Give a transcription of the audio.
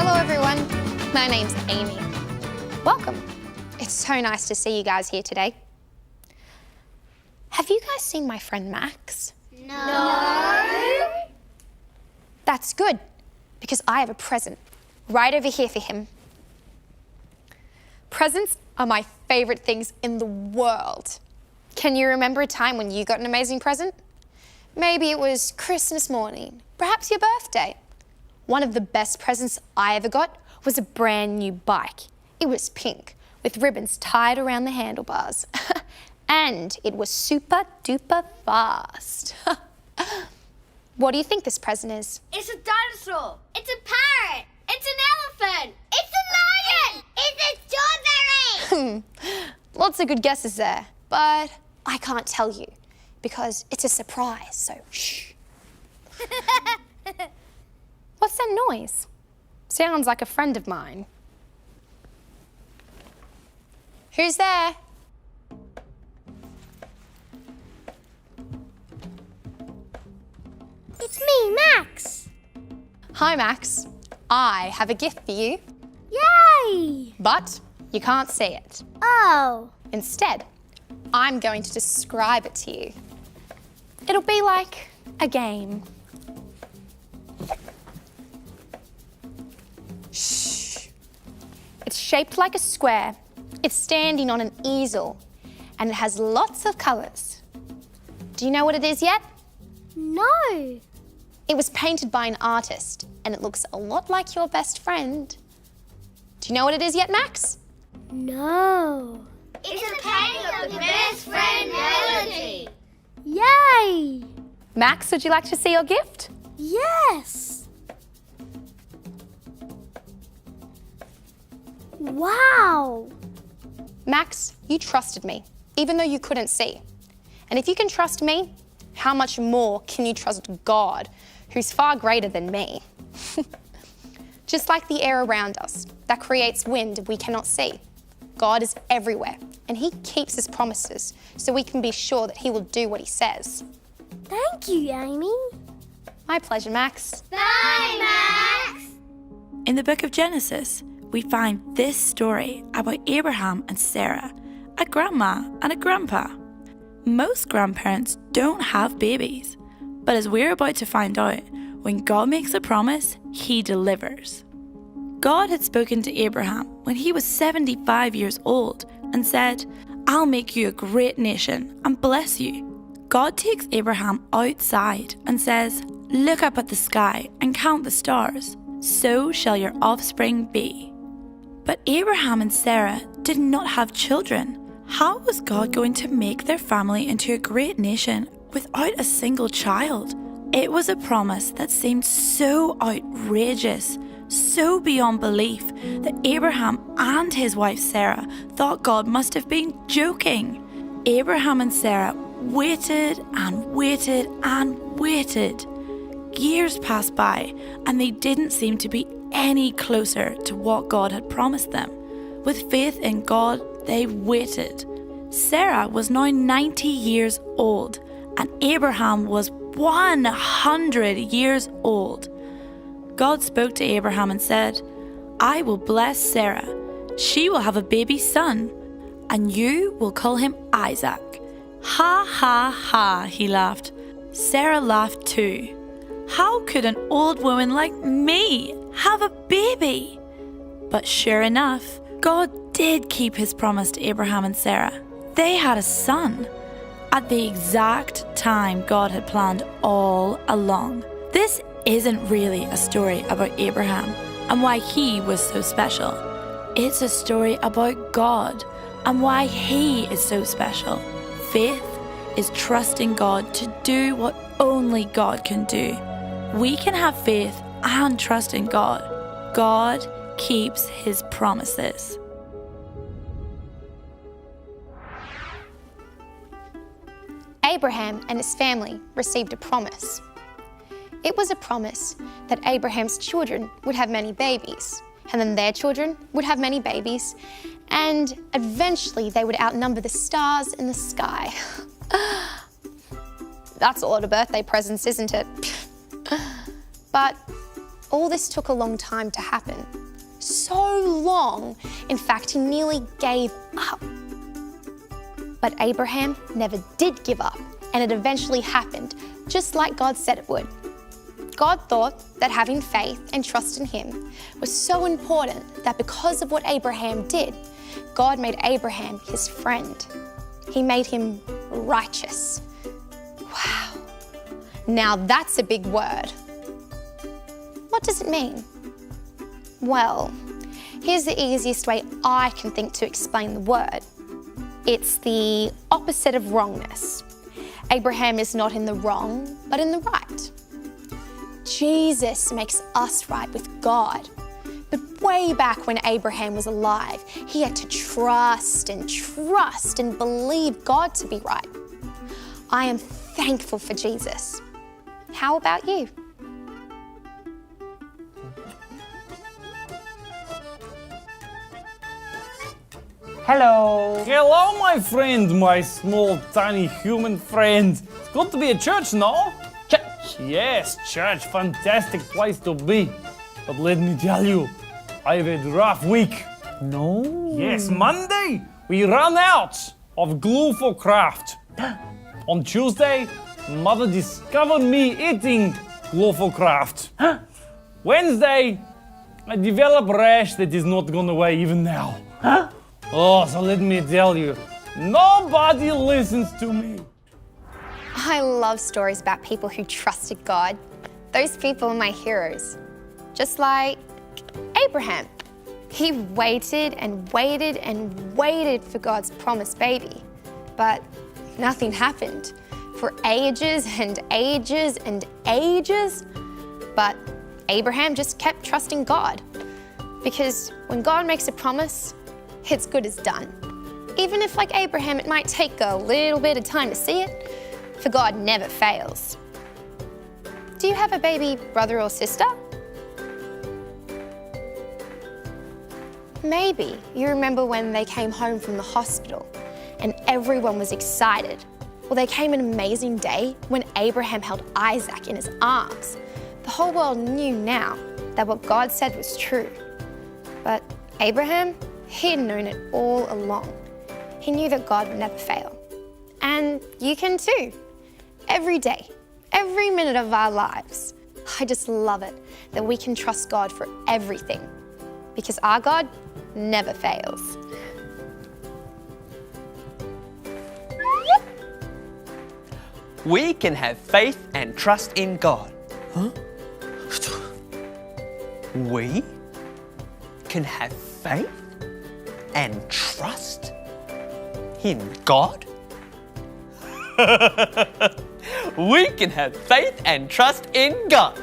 Hello everyone, my name's Amy. Welcome. It's so nice to see you guys here today. Have you guys seen my friend Max? No. That's good, because I have a present right over here for him. Presents are my favourite things in the world. Can you remember a time when you got an amazing present? Maybe it was Christmas morning, perhaps your birthday. One of the best presents I ever got was a brand new bike. It was pink, with ribbons tied around the handlebars. And it was super duper fast. What do you think this present is? It's a dinosaur. It's a parrot. It's an elephant. It's a lion. It's a strawberry. Lots of good guesses there, but I can't tell you because it's a surprise, so shh. What's that noise? Sounds like a friend of mine. Who's there? It's me, Max. Hi, Max. I have a gift for you, Yay! but you can't see it. Oh. Instead, I'm going to describe it to you. It'll be like a game. Shh. It's shaped like a square. It's standing on an easel, and it has lots of colours. Do you know what it is yet? No. It was painted by an artist, and it looks a lot like your best friend. Do you know what it is yet, Max? No. It's a painting of the best friend Melody. Yay! Max, would you like to see your gift? Yes. Wow. Max, you trusted me, even though you couldn't see. And if you can trust me, how much more can you trust God, who's far greater than me? Just like the air around us that creates wind we cannot see, God is everywhere, and he keeps his promises, so we can be sure that he will do what he says. Thank you, Amy. My pleasure, Max. Bye, Max. In the book of Genesis, we find this story about Abraham and Sarah, a grandma and a grandpa. Most grandparents don't have babies, but as we're about to find out, when God makes a promise, he delivers. God had spoken to Abraham when he was 75 years old and said, "I'll make you a great nation and bless you." God takes Abraham outside and says, "Look up at the sky and count the stars. So shall your offspring be." But Abraham and Sarah did not have children. How was God going to make their family into a great nation without a single child? It was a promise that seemed so outrageous, so beyond belief, that Abraham and his wife Sarah thought God must have been joking. Abraham and Sarah waited and waited and waited. Years passed by, and they didn't seem to be any closer to what God had promised them. With faith in God, they waited. Sarah was now 90 years old, and Abraham was 100 years old. God spoke to Abraham and said, "I will bless Sarah. She will have a baby son, and you will call him Isaac." Ha ha ha, he laughed. Sarah laughed too. How could an old woman like me have a baby? But sure enough, God did keep his promise to Abraham and Sarah. They had a son at the exact time God had planned all along. This isn't really a story about Abraham and why he was so special. It's a story about God and why he is so special. Faith is trusting God to do what only God can do. We can have faith and trust in God. God keeps his promises. Abraham and his family received a promise. It was a promise that Abraham's children would have many babies, and then their children would have many babies, and eventually they would outnumber the stars in the sky. That's a lot of birthday presents, isn't it? But All this took a long time to happen. So long, in fact, he nearly gave up. But Abraham never did give up, and it eventually happened, just like God said it would. God thought that having faith and trust in him was so important that because of what Abraham did, God made Abraham his friend. He made him righteous. Wow. Now that's a big word. What does it mean? Well, here's the easiest way I can think to explain the word. It's the opposite of wrongness. Abraham is not in the wrong, but in the right. Jesus makes us right with God. But way back when Abraham was alive, he had to trust and believe God to be right. I am thankful for Jesus. How about you? Hello. Hello, my friend, my small, tiny human friend. It's good to be at church, no? Church. Yes, church, fantastic place to be. But let me tell you, I've had a rough week. No. Yes, Monday, we ran out of glue for craft. On Tuesday, Mother discovered me eating glue for craft. Wednesday, I developed a rash that is not gone away even now. Huh? Oh, so let me tell you, nobody listens to me. I love stories about people who trusted God. Those people are my heroes. Just like Abraham. He waited and waited and waited for God's promised baby. But nothing happened for ages and ages and ages. But Abraham just kept trusting God. Because when God makes a promise, it's good as done. Even if, like Abraham, it might take a little bit of time to see it, for God never fails. Do you have a baby brother or sister? Maybe you remember when they came home from the hospital and everyone was excited. Well, there came an amazing day when Abraham held Isaac in his arms. The whole world knew now that what God said was true. But Abraham, he had known it all along. He knew that God would never fail. And you can too. Every day, every minute of our lives. I just love it that we can trust God for everything because our God never fails. We can have faith and trust in God. Huh? We can have faith and trust in God? We can have faith and trust in God.